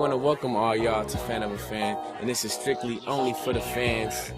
want to welcome all y'all to Fan of a Fan, and this is strictly only for the fans.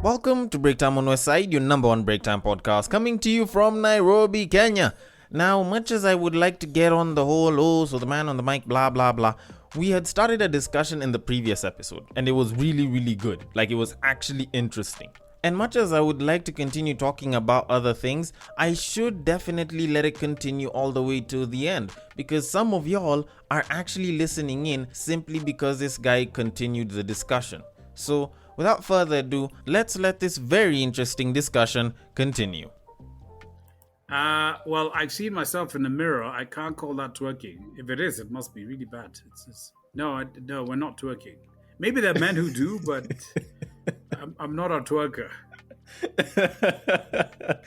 Welcome to Break Time on West Side, your number one break time podcast, coming to you from Nairobi, Kenya. Now, much as I would like to get on the whole, so the man on the mic, blah, blah, blah, we had started a discussion in the previous episode, and it was really, really good. Like, it was actually interesting. And much as I would like to continue talking about other things, I should definitely let it continue all the way to the end, because some of y'all are actually listening in simply because this guy continued the discussion. So, without further ado, let's let this very interesting discussion continue. Well, I've seen myself in the mirror. I can't call that twerking. If it is, it must be really bad. No, we're not twerking. Maybe there are men who do, but I'm not a twerker.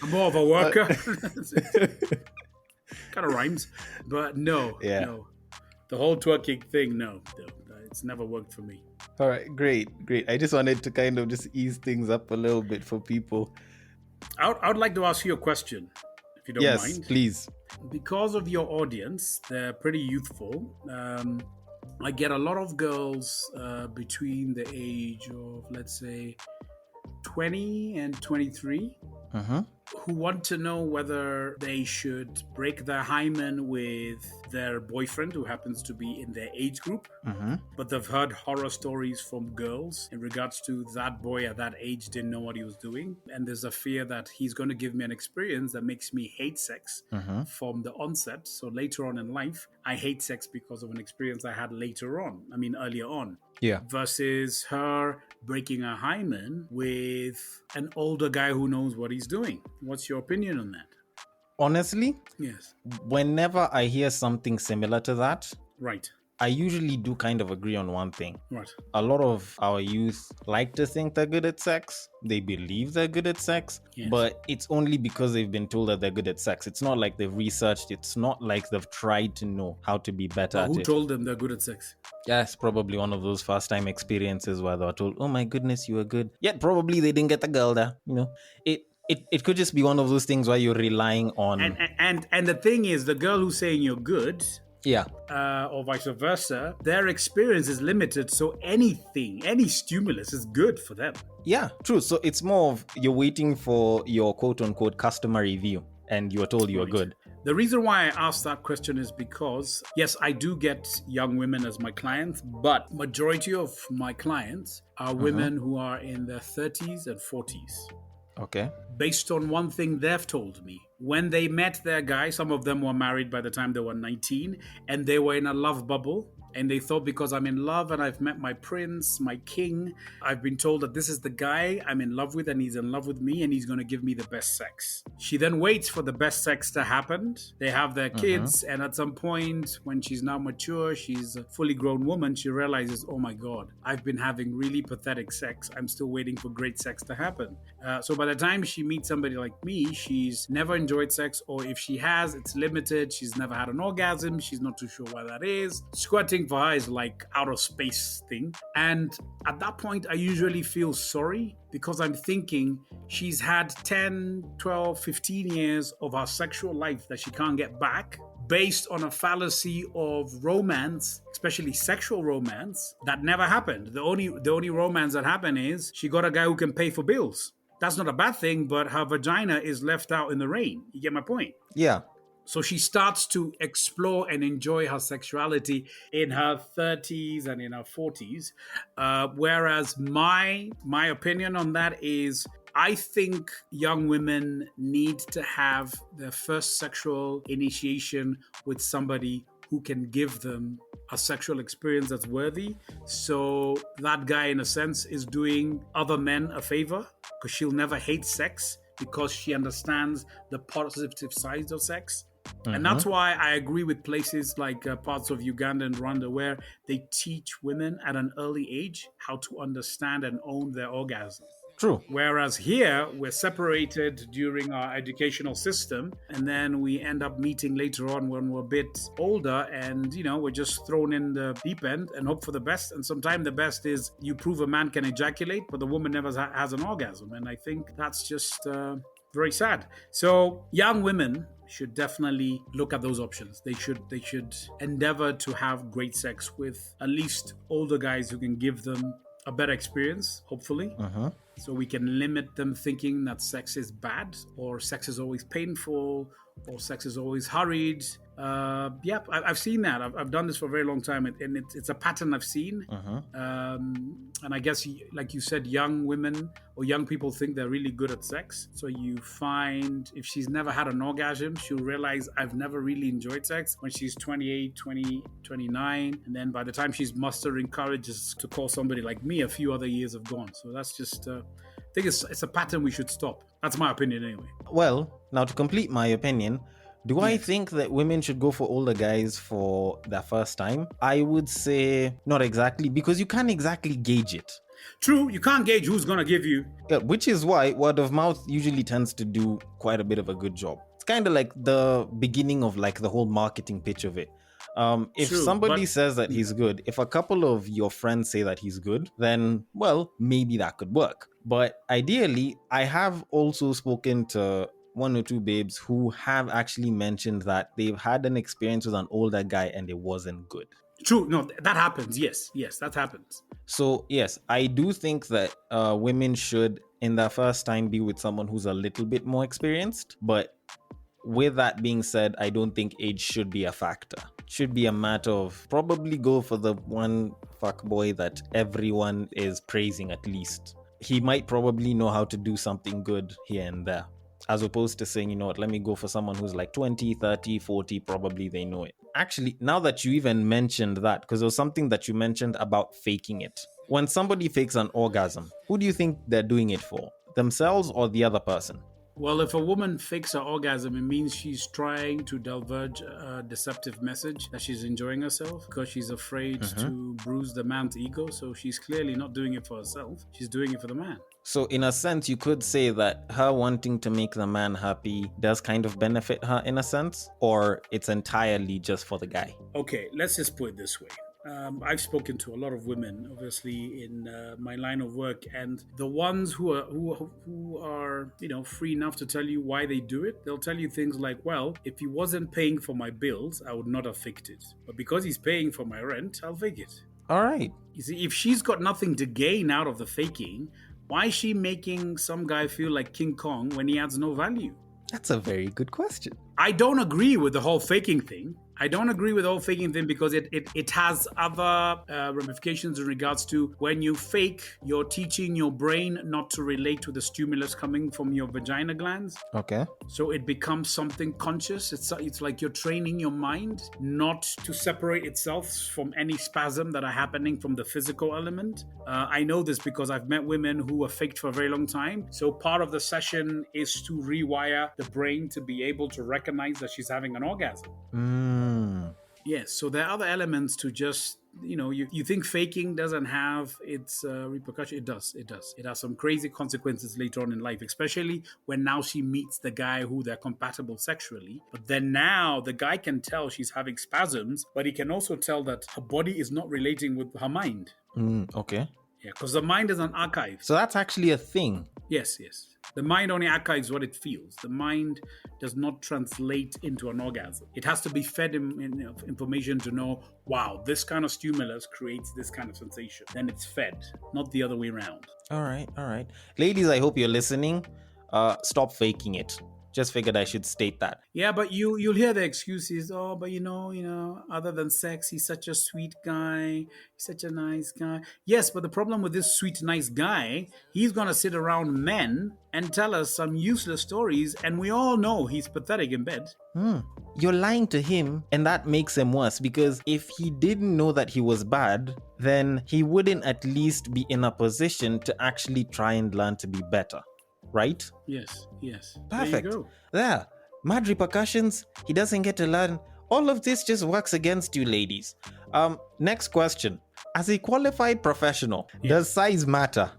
I'm more of a worker. Kind of rhymes, but no. The whole twerking thing, no. It's never worked for me. All right, great. I just wanted to kind of just ease things up a little bit for people. I would like to ask you a question, if you don't mind. Yes, please. Because of your audience, they're pretty youthful. I get a lot of girls between the age of, let's say, 20 and 23 who want to know whether they should break their hymen with their boyfriend who happens to be in their age group. But they've heard horror stories from girls in regards to that boy at that age didn't know what he was doing. And there's a fear that he's going to give me an experience that makes me hate sex from the onset. So later on in life, I hate sex because of an experience I had earlier on. Yeah. Versus her breaking a hymen with an older guy who knows what he's doing. What's your opinion on that? Honestly, yes. Whenever I hear something similar to that, right, I usually do kind of agree on one thing. Right. A lot of our youth like to think they're good at sex. They believe they're good at sex, but it's only because they've been told that they're good at sex. It's not like they've researched. It's not like they've tried to know how to be better at it. Who told them they're good at sex? Yeah, it's probably one of those first-time experiences where they were told, oh my goodness, you are good. Yet probably they didn't get the girl there. You know, it could just be one of those things where you're relying on... And the thing is, the girl who's saying you're good... or vice versa, their experience is limited, so any stimulus is good for them. Yeah, true. So it's more of you're waiting for your quote-unquote customer review, and you are told you are good. The reason why I asked that question is because, yes, I do get young women as my clients, but majority of my clients are women who are in their 30s and 40s. Okay. Based on one thing they've told me. When they met their guy, some of them were married by the time they were 19, and they were in a love bubble. And they thought, because I'm in love and I've met my prince, my king, I've been told that this is the guy I'm in love with and he's in love with me and he's going to give me the best sex. She then waits for the best sex to happen. They have their kids. And at some point, when she's now mature, she's a fully grown woman, she realizes, oh my God, I've been having really pathetic sex. I'm still waiting for great sex to happen. So by the time she meets somebody like me, she's never enjoyed sex, or if she has, it's limited. She's never had an orgasm. She's not too sure why that is. Squirting for her is like outer space thing. And at that point, I usually feel sorry because I'm thinking she's had 10, 12, 15 years of her sexual life that she can't get back based on a fallacy of romance, especially sexual romance, that never happened. The only romance that happened is she got a guy who can pay for bills. That's not a bad thing, but her vagina is left out in the rain. You get my point? Yeah. So she starts to explore and enjoy her sexuality in her 30s and in her 40s. Whereas my opinion on that is, I think young women need to have their first sexual initiation with somebody who can give them a sexual experience that's worthy. So that guy, in a sense, is doing other men a favor because she'll never hate sex because she understands the positive sides of sex. And that's why I agree with places like parts of Uganda and Rwanda where they teach women at an early age how to understand and own their orgasm. True. Whereas here, we're separated during our educational system, and then we end up meeting later on when we're a bit older, and, we're just thrown in the deep end and hope for the best. And sometimes the best is you prove a man can ejaculate, but the woman never has an orgasm. And I think that's just... very sad. So young women, should definitely look at those options. They should endeavor to have great sex with at least older guys who can give them a better experience, hopefully. So we can limit them thinking that sex is bad, or sex is always painful, or sex is always hurried. I've seen that. I've done this for a very long time, and it's a pattern I've seen. And I guess, like you said, young women or young people think they're really good at sex. So you find if she's never had an orgasm, she'll realize I've never really enjoyed sex when she's 28, 20, 29. And then by the time she's mustering courage to call somebody like me, a few other years have gone. So that's just, I think it's a pattern we should stop. That's my opinion anyway. Well, now to complete my opinion, do I think that women should go for older guys for their first time? I would say not exactly, because you can't exactly gauge it. True, you can't gauge who's going to give you. Yeah, which is why word of mouth usually tends to do quite a bit of a good job. It's kind of like the beginning of like the whole marketing pitch of it. If True, somebody says that he's good, if a couple of your friends say that he's good, then, well, maybe that could work. But ideally, I have also spoken to one or two babes who have actually mentioned that they've had an experience with an older guy and it wasn't good. True, no, that happens. Yes, that happens. So, yes, I do think that women should, in their first time, be with someone who's a little bit more experienced. But with that being said, I don't think age should be a factor. It should be a matter of probably go for the one fuckboy that everyone is praising at least. He might probably know how to do something good here and there, as opposed to saying, you know what, let me go for someone who's like 20, 30, 40, probably they know it. Actually, now that you even mentioned that, because there was something that you mentioned about faking it. When somebody fakes an orgasm, who do you think they're doing it for? Themselves or the other person? Well, if a woman fakes her orgasm, it means she's trying to divulge a deceptive message that she's enjoying herself because she's afraid to bruise the man's ego. So she's clearly not doing it for herself. She's doing it for the man. So in a sense, you could say that her wanting to make the man happy does kind of benefit her in a sense, or it's entirely just for the guy? Okay, let's just put it this way. I've spoken to a lot of women, obviously, in my line of work, and the ones who are free enough to tell you why they do it, they'll tell you things like, well, if he wasn't paying for my bills, I would not have faked it. But because he's paying for my rent, I'll fake it. All right. You see, if she's got nothing to gain out of the faking, why is she making some guy feel like King Kong when he adds no value? That's a very good question. I don't agree with the whole faking thing. Because it has other ramifications in regards to when you fake, you're teaching your brain not to relate to the stimulus coming from your vagina glands. Okay. So it becomes something conscious. It's like you're training your mind not to separate itself from any spasm that are happening from the physical element. I know this because I've met women who are faked for a very long time. So part of the session is to rewire the brain to be able to recognize that she's having an orgasm. Yes, so there are other elements to just, you think faking doesn't have its repercussion. It does. It has some crazy consequences later on in life, especially when now she meets the guy who they're compatible sexually. But then now the guy can tell she's having spasms, but he can also tell that her body is not relating with her mind. Okay. Yeah, because the mind is an archive. So that's actually a thing. Yes. The mind only archives what it feels. The mind does not translate into an orgasm. It has to be fed information to know, wow, this kind of stimulus creates this kind of sensation. Then it's fed, not the other way around. All right. Ladies, I hope you're listening. Stop faking it. Just figured I should state that. Yeah, but you'll hear the excuses. Oh, but other than sex, he's such a sweet guy. He's such a nice guy. Yes, but the problem with this sweet, nice guy, he's going to sit around men and tell us some useless stories. And we all know he's pathetic in bed. You're lying to him, and that makes him worse, because if he didn't know that he was bad, then he wouldn't at least be in a position to actually try and learn to be better. Right? Yes. Perfect. There you go. There. Mad repercussions. He doesn't get to learn. All of this just works against you, ladies. Next question. As a qualified professional, does size matter?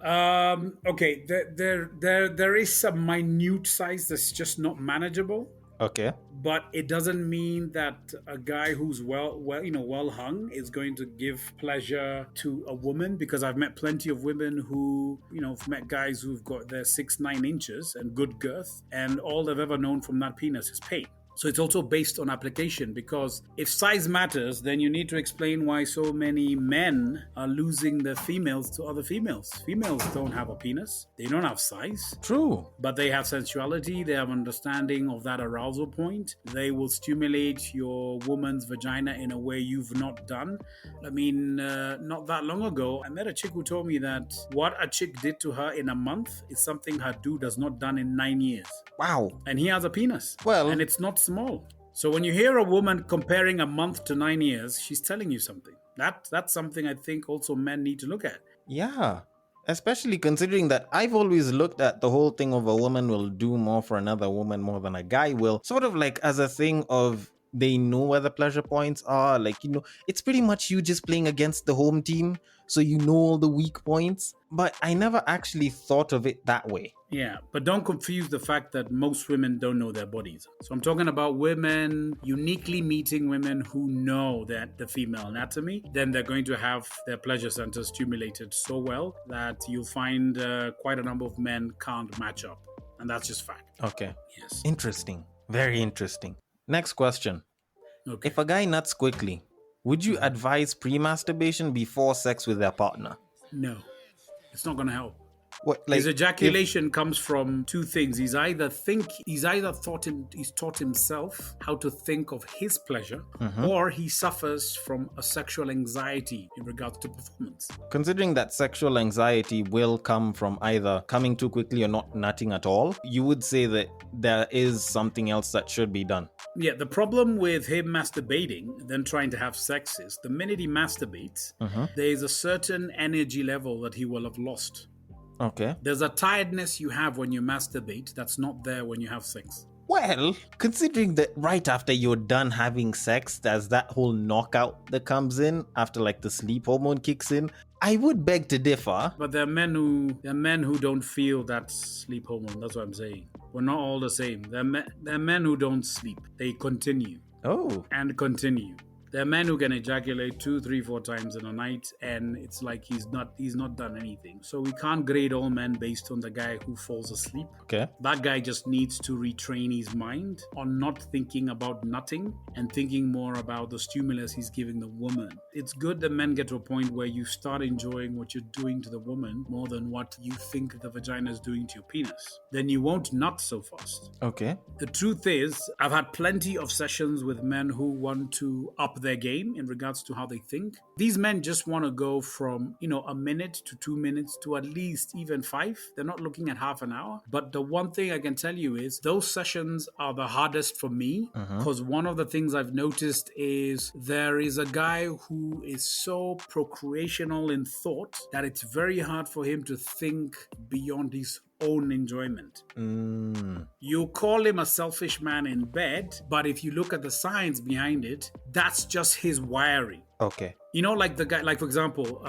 Okay. There is some minute size that's just not manageable. Okay. But it doesn't mean that a guy who's well hung is going to give pleasure to a woman, because I've met plenty of women who, have met guys who've got their 6-9 inches and good girth, and all they've ever known from that penis is pain. So it's also based on application, because if size matters, then you need to explain why so many men are losing their females to other females. Females don't have a penis. They don't have size. True. But they have sensuality. They have understanding of that arousal point. They will stimulate your woman's vagina in a way you've not done. I mean, not that long ago, I met a chick who told me that what a chick did to her in a month is something her dude has not done in 9 years. Wow. And he has a penis. Well, and it's not small. So when you hear a woman comparing a month to 9 years, she's telling you something. That's something I think also men need to look at. yeah. Especially considering that I've always looked at the whole thing of a woman will do more for another woman more than a guy will, sort of like as a thing of they know where the pleasure points are. Like, it's pretty much you just playing against the home team, so you know all the weak points. But I never actually thought of it that way. Yeah, but don't confuse the fact that most women don't know their bodies. So I'm talking about women uniquely meeting women who know that the female anatomy, then they're going to have their pleasure centers stimulated so well that you'll find quite a number of men can't match up. And that's just fact. Okay. Yes. Interesting. Very interesting. Next question. Okay. If a guy nuts quickly, would you advise pre-masturbation before sex with their partner? No, it's not going to help. What, His ejaculation comes from two things. He's either taught himself how to think of his pleasure, or he suffers from a sexual anxiety in regards to performance. Considering that sexual anxiety will come from either coming too quickly or not nutting at all, you would say that there is something else that should be done. Yeah, the problem with him masturbating, then trying to have sex, is the minute he masturbates, there is a certain energy level that he will have lost. Okay. There's a tiredness you have when you masturbate that's not there when you have sex. Well, considering that right after you're done having sex, there's that whole knockout that comes in after like the sleep hormone kicks in, I would beg to differ. But there are men who don't feel that sleep hormone. That's what I'm saying. We're not all the same. There are men who don't sleep. They continue. Oh. And continue. There are men who can ejaculate 2, 3, 4 times in a night, and it's like he's not done anything. So we can't grade all men based on the guy who falls asleep. Okay. That guy just needs to retrain his mind on not thinking about nutting and thinking more about the stimulus he's giving the woman. It's good that men get to a point where you start enjoying what you're doing to the woman more than what you think the vagina is doing to your penis. Then you won't nut so fast. Okay. The truth is, I've had plenty of sessions with men who want to up their game in regards to how they think. These men just want to go from, a minute to 2 minutes to at least even 5. They're not looking at half an hour. But the one thing I can tell you is those sessions are the hardest for me, because one of the things I've noticed is there is a guy who is so procreational in thought that it's very hard for him to think beyond his own enjoyment. You call him a selfish man in bed, but if you look at the science behind it, that's just his wiring. Okay. Like the guy, like for example,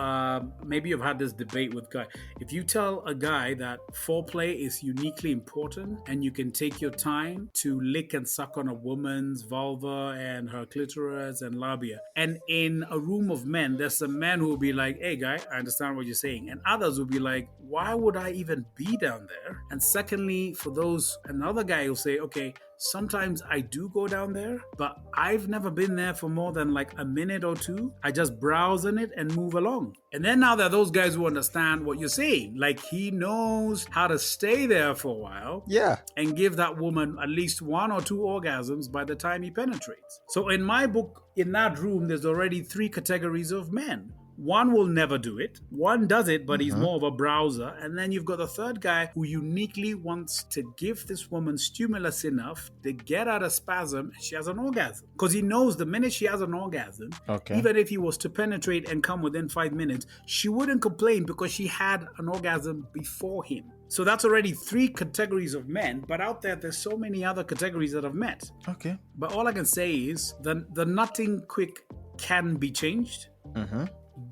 maybe you've had this debate with guy. If you tell a guy that foreplay is uniquely important and you can take your time to lick and suck on a woman's vulva and her clitoris and labia, and in a room of men, there's a man who will be like, hey guy, I understand what you're saying. And others will be like, why would I even be down there? And secondly, for those, another guy will say, okay, sometimes I do go down there, but I've never been there for more than like a minute or two. I just browse in it and move along. And then now there are those guys who understand what you're saying. Like he knows how to stay there for a while. Yeah. And give that woman at least 1 or 2 orgasms by the time he penetrates. So in my book, in that room, there's already 3 categories of men. One will never do it. One does it, but he's more of a browser. And then you've got the third guy who uniquely wants to give this woman stimulus enough to get out a spasm and she has an orgasm. Because he knows the minute she has an orgasm, even if he was to penetrate and come within 5 minutes, she wouldn't complain because she had an orgasm before him. So that's already 3 categories of men, but out there's so many other categories that I've met. Okay. But all I can say is the nutting quick can be changed.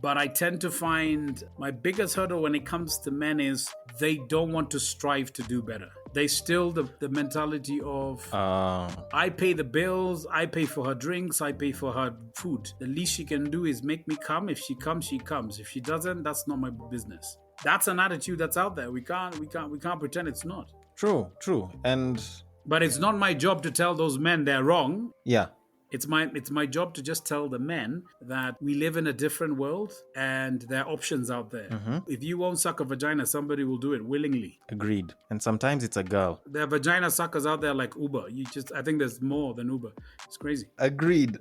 But I tend to find my biggest hurdle when it comes to men is they don't want to strive to do better. They still the mentality of I pay the bills, I pay for her drinks, I pay for her food. The least she can do is make me come. If she comes, she comes. If she doesn't, that's not my business. That's an attitude that's out there. We can't pretend it's not. True. And But it's not my job to tell those men they're wrong. yeah, It's my job to just tell the men that we live in a different world and there are options out there. If you won't suck a vagina, somebody will do it willingly. agreed. And sometimes it's a girl. There are vagina suckers out there like Uber. I think there's more than Uber. It's crazy. Agreed.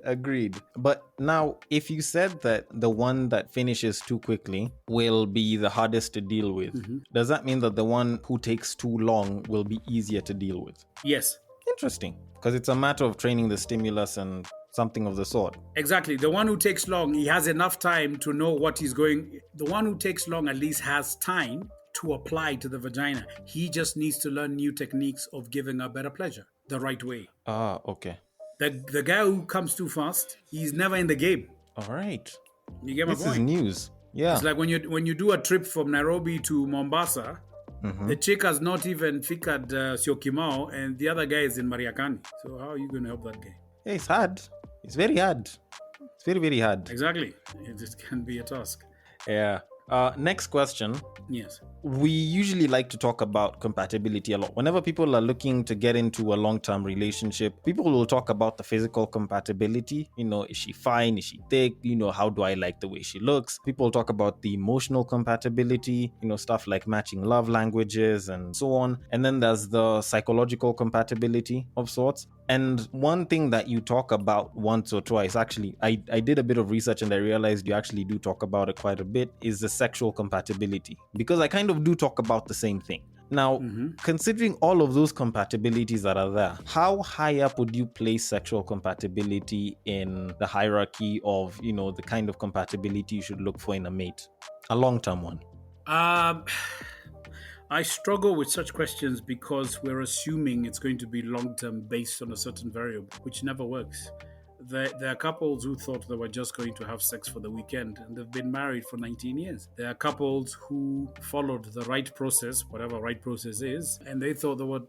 But now, if you said that the one that finishes too quickly will be the hardest to deal with, does that mean that the one who takes too long will be easier to deal with? Yes. Interesting. Because it's a matter of training the stimulus and something of the sort. Exactly. The one who takes long, he has enough time to know what he's going. The one who takes long at least has time to apply to the vagina. He just needs to learn new techniques of giving her better pleasure the right way. Ah, okay. The guy who comes too fast, he's never in the game. All right. You get my This point? is news. Yeah. It's like when you do a trip from Nairobi to Mombasa, the chick has not even figured Syokimau, and the other guy is in Mariakani. So how are you going to help that guy? Yeah, it's hard. It's very hard. It's very, very hard. Exactly. It just can be a task. Yeah. Next question. Yes. We usually like to talk about compatibility a lot. Whenever people are looking to get into a long-term relationship, people will talk about the physical compatibility. Is she fine? Is she thick? How do I like the way she looks? People talk about the emotional compatibility, stuff like matching love languages and so on. And then there's the psychological compatibility of sorts. And one thing that you talk about once or twice, actually, I did a bit of research and I realized you actually do talk about it quite a bit, is the sexual compatibility. Because I kind of do talk about the same thing. Now, considering all of those compatibilities that are there, how high up would you place sexual compatibility in the hierarchy of, the kind of compatibility you should look for in a mate? A long-term one. I struggle with such questions because we're assuming it's going to be long-term based on a certain variable, which never works. There are couples who thought they were just going to have sex for the weekend and they've been married for 19 years. There are couples who followed the right process, whatever right process is, and they thought they were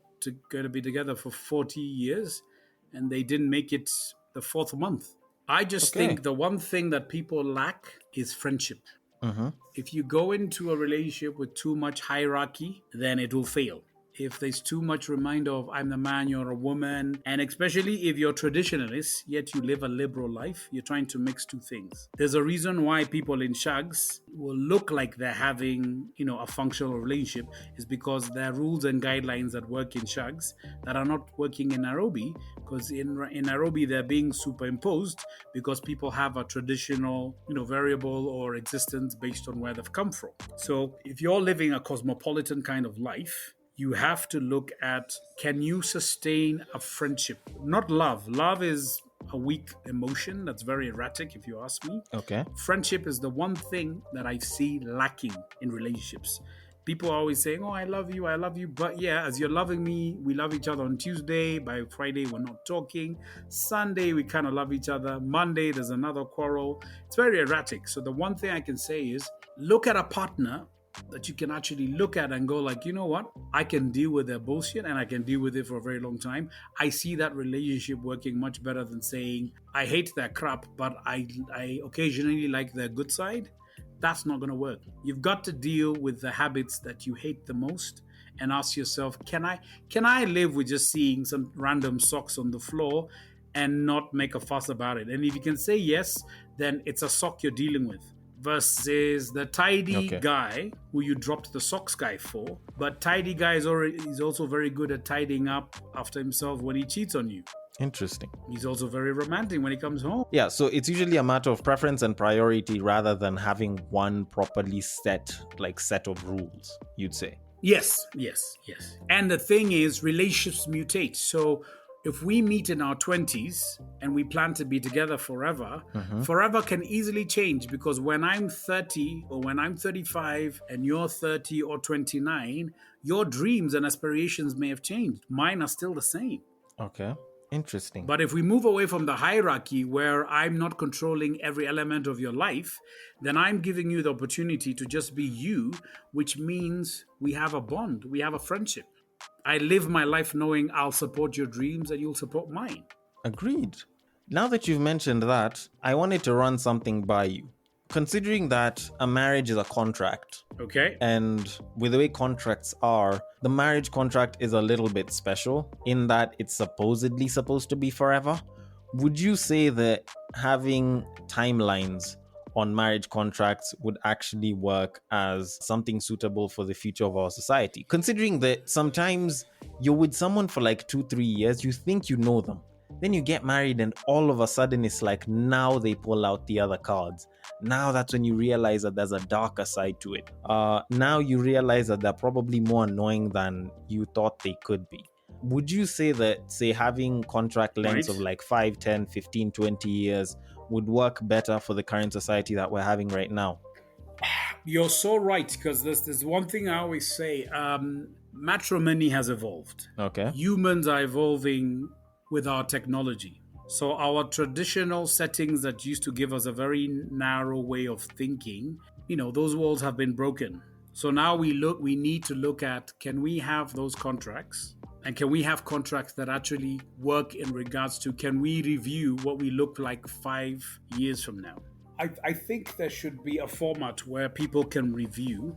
going to be together for 40 years and they didn't make it the fourth month. I just think the one thing that people lack is friendship. If you go into a relationship with too much hierarchy, then it will fail. If there's too much reminder of I'm the man, you're a woman, and especially if you're traditionalist, yet you live a liberal life, you're trying to mix two things. There's a reason why people in shags will look like they're having, a functional relationship is because there are rules and guidelines that work in shags that are not working in Nairobi, because in Nairobi they're being superimposed because people have a traditional, variable or existence based on where they've come from. So if you're living a cosmopolitan kind of life, you have to look at, can you sustain a friendship? Not love. Love is a weak emotion that's very erratic, if you ask me. Okay. Friendship is the one thing that I see lacking in relationships. People are always saying, I love you. But yeah, as you're loving me, we love each other on Tuesday. By Friday, we're not talking. Sunday, we kind of love each other. Monday, there's another quarrel. It's very erratic. So the one thing I can say is, look at a partner that you can actually look at and go like, you know what? I can deal with their bullshit and I can deal with it for a very long time. I see that relationship working much better than saying, I hate their crap, but I occasionally like their good side. That's not going to work. You've got to deal with the habits that you hate the most and ask yourself, can I live with just seeing some random socks on the floor and not make a fuss about it? And if you can say yes, then it's a sock you're dealing with. Versus the tidy guy who you dropped the socks guy for. But tidy guy is also very good at tidying up after himself when he cheats on you. Interesting. He's also very romantic when he comes home. Yeah, so it's usually a matter of preference and priority rather than having one properly set of rules, you'd say. Yes. And the thing is, relationships mutate. So if we meet in our 20s and we plan to be together forever, forever can easily change, because when I'm 30 or when I'm 35 and you're 30 or 29, your dreams and aspirations may have changed. Mine are still the same. Okay. Interesting. But if we move away from the hierarchy where I'm not controlling every element of your life, then I'm giving you the opportunity to just be you, which means we have a bond, we have a friendship. I live my life knowing I'll support your dreams and you'll support mine. Agreed. Now that you've mentioned that, I wanted to run something by you. Considering that a marriage is a contract, Okay. and with the way contracts are, the marriage contract is a little bit special in that it's supposedly supposed to be forever. Would you say that having timelines on marriage contracts would actually work as something suitable for the future of our society? Considering that sometimes you're with someone for like 2-3 years, you think you know them. Then you get married, and all of a sudden it's like now they pull out the other cards. Now that's when you realize that there's a darker side to it. Now you realize that they're probably more annoying than you thought they could be. Would you say that, say, having contract lengths of Right. like 5, 10, 15, 20 years would work better for the current society that we're having right now? You're so right, because there's one thing I always say. Matrimony has evolved. Okay. Humans are evolving with our technology. So our traditional settings that used to give us a very narrow way of thinking, those walls have been broken. So now we need to look at, can we have those contracts? And can we have contracts that actually work in regards to, can we review what we look like 5 years from now? I think there should be a format where people can review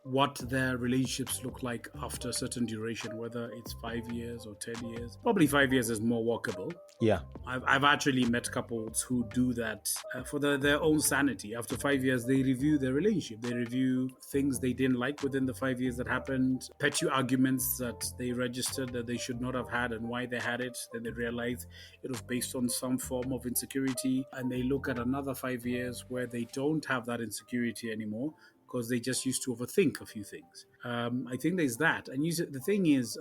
what their relationships look like after a certain duration, whether it's 5 years or 10 years. Probably 5 years is more workable. Yeah. I've actually met couples who do that for their own sanity. After 5 years, they review their relationship. They review things they didn't like within the 5 years that happened, petty arguments that they registered that they should not have had and why they had it. Then they realize it was based on some form of insecurity. And they look at another 5 years where they don't have that insecurity anymore, because they just used to overthink a few things. I think there's that. And the thing is,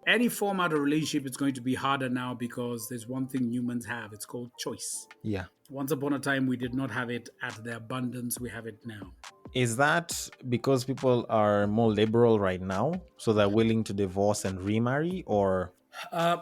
any format of relationship is going to be harder now, because there's one thing humans have. It's called choice. Yeah. Once upon a time, we did not have it at the abundance we have it now. Is that because people are more liberal right now, so they're willing to divorce and remarry, or?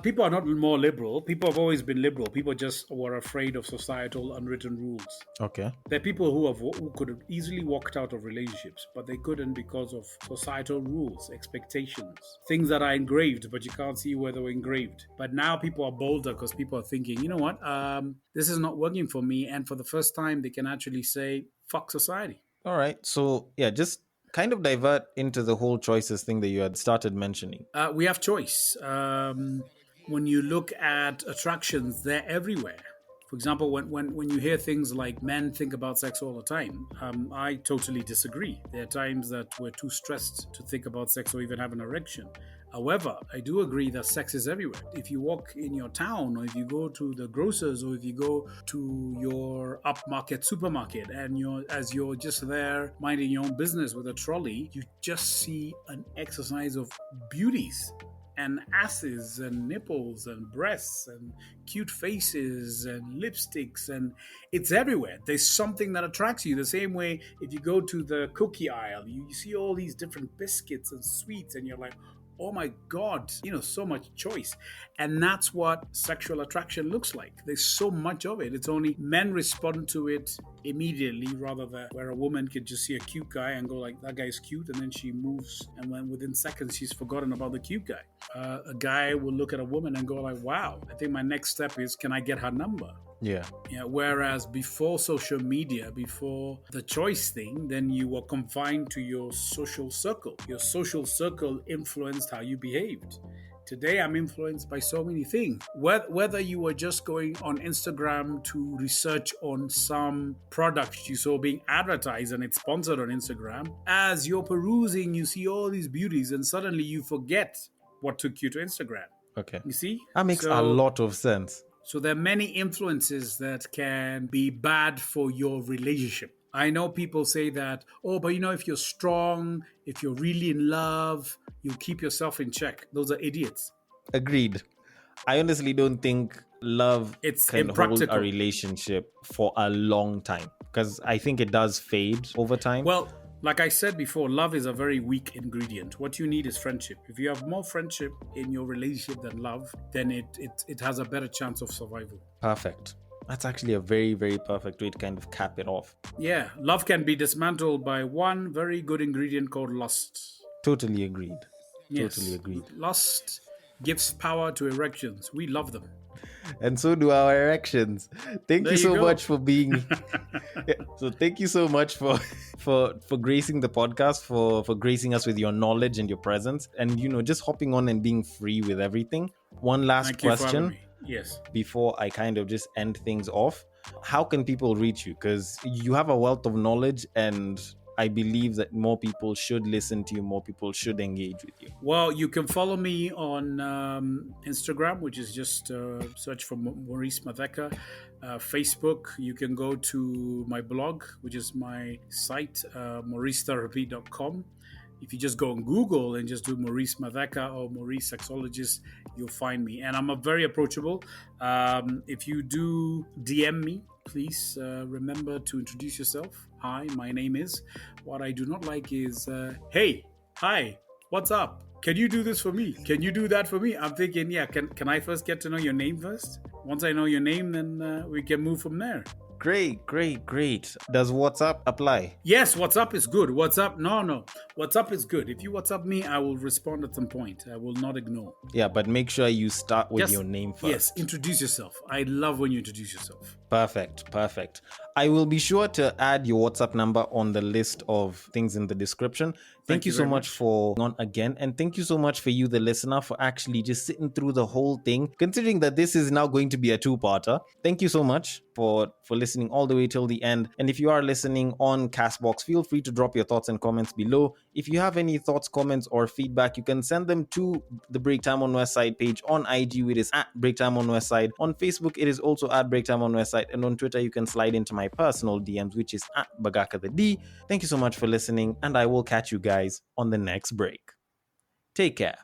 People are not more liberal. People have always been liberal. People just were afraid of societal unwritten rules. Okay. There are people who could have easily walked out of relationships, but they couldn't because of societal rules, expectations, things that are engraved, but you can't see where they were engraved. But now people are bolder, because people are thinking, you know what, this is not working for me. And for the first time, they can actually say, fuck society. All right. So, yeah, just kind of divert into the whole choices thing that you had started mentioning. We have choice. When you look at attractions, they're everywhere. For example, when you hear things like men think about sex all the time, I totally disagree. There are times that we're too stressed to think about sex or even have an erection. However, I do agree that sex is everywhere. If you walk in your town, or if you go to the grocers, or if you go to your upmarket supermarket, and as you're just there minding your own business with a trolley, you just see an exercise of beauties and asses and nipples and breasts and cute faces and lipsticks, and it's everywhere. There's something that attracts you. The same way, if you go to the cookie aisle, you see all these different biscuits and sweets, and you're like, oh my God, so much choice. And that's what sexual attraction looks like. There's so much of it. It's only men respond to it immediately, rather than where a woman could just see a cute guy and go like, that guy's cute, and then she moves, and when within seconds she's forgotten about the cute guy. A guy will look at a woman and go like, wow, I think my next step is, can I get her number? Yeah. Whereas before social media, before the choice thing, then you were confined to your social circle. Your social circle influenced how you behaved. Today, I'm influenced by so many things. Whether you were just going on Instagram to research on some product you saw being advertised and it's sponsored on Instagram, as you're perusing, you see all these beauties, and suddenly you forget what took you to Instagram. Okay. You see? That makes a lot of sense. So there are many influences that can be bad for your relationship. I know people say that, oh, but if you're strong, if you're really in love, you'll keep yourself in check. Those are idiots. Agreed. I honestly don't think love can hold a relationship for a long time, because I think it does fade over time. Well, like I said before, love is a very weak ingredient. What you need is friendship. If you have more friendship in your relationship than love, then it has a better chance of survival. Perfect. That's actually a very, very perfect way to kind of cap it off. Yeah, love can be dismantled by one very good ingredient called lust. Totally agreed. Totally Yes. agreed. Lust gives power to erections. We love them. And so do our erections. Thank There you you so go. much for being. Yeah, so thank you so much for for gracing the podcast, for gracing us with your knowledge and your presence, and just hopping on and being free with everything. One last Thank you for having question me. Yes. before I kind of just end things off. How can people reach you? Because you have a wealth of knowledge, and I believe that more people should listen to you, more people should engage with you. Well, you can follow me on Instagram, which is just search for Maurice Matheka. Facebook, you can go to my blog, which is my site, mauricetherapy.com. If you just go on Google and just do Maurice Matheka or Maurice Sexologist, you'll find me. And I'm a very approachable. If you do DM me, please remember to introduce yourself. Hi, my name is. What I do not like is, hey, hi, what's up? Can you do this for me? Can you do that for me? I'm thinking, yeah, can I first get to know your name first? Once I know your name, then we can move from there. Great. Does WhatsApp apply? Yes, WhatsApp is good. WhatsApp, no. WhatsApp is good. If you WhatsApp me, I will respond at some point. I will not ignore. Yeah, but make sure you start with Just, your name first. yes, introduce yourself. I love when you introduce yourself. Perfect. I will be sure to add your WhatsApp number on the list of things in the description. Thank you so very much for on again, and thank you so much for you, the listener, for actually just sitting through the whole thing. Considering that this is now going to be a two-parter, thank you so much for listening all the way till the end. And if you are listening on Castbox, feel free to drop your thoughts and comments below. If you have any thoughts, comments, or feedback, you can send them to the Breaktime on Westside page on IG. It is at Breaktime on Westside. On Facebook, it is also at Breaktime on Westside, and on Twitter, you can slide into my personal DMs, which is at Bagaka the D. Thank you so much for listening, and I will catch you guys on the next break. Take care.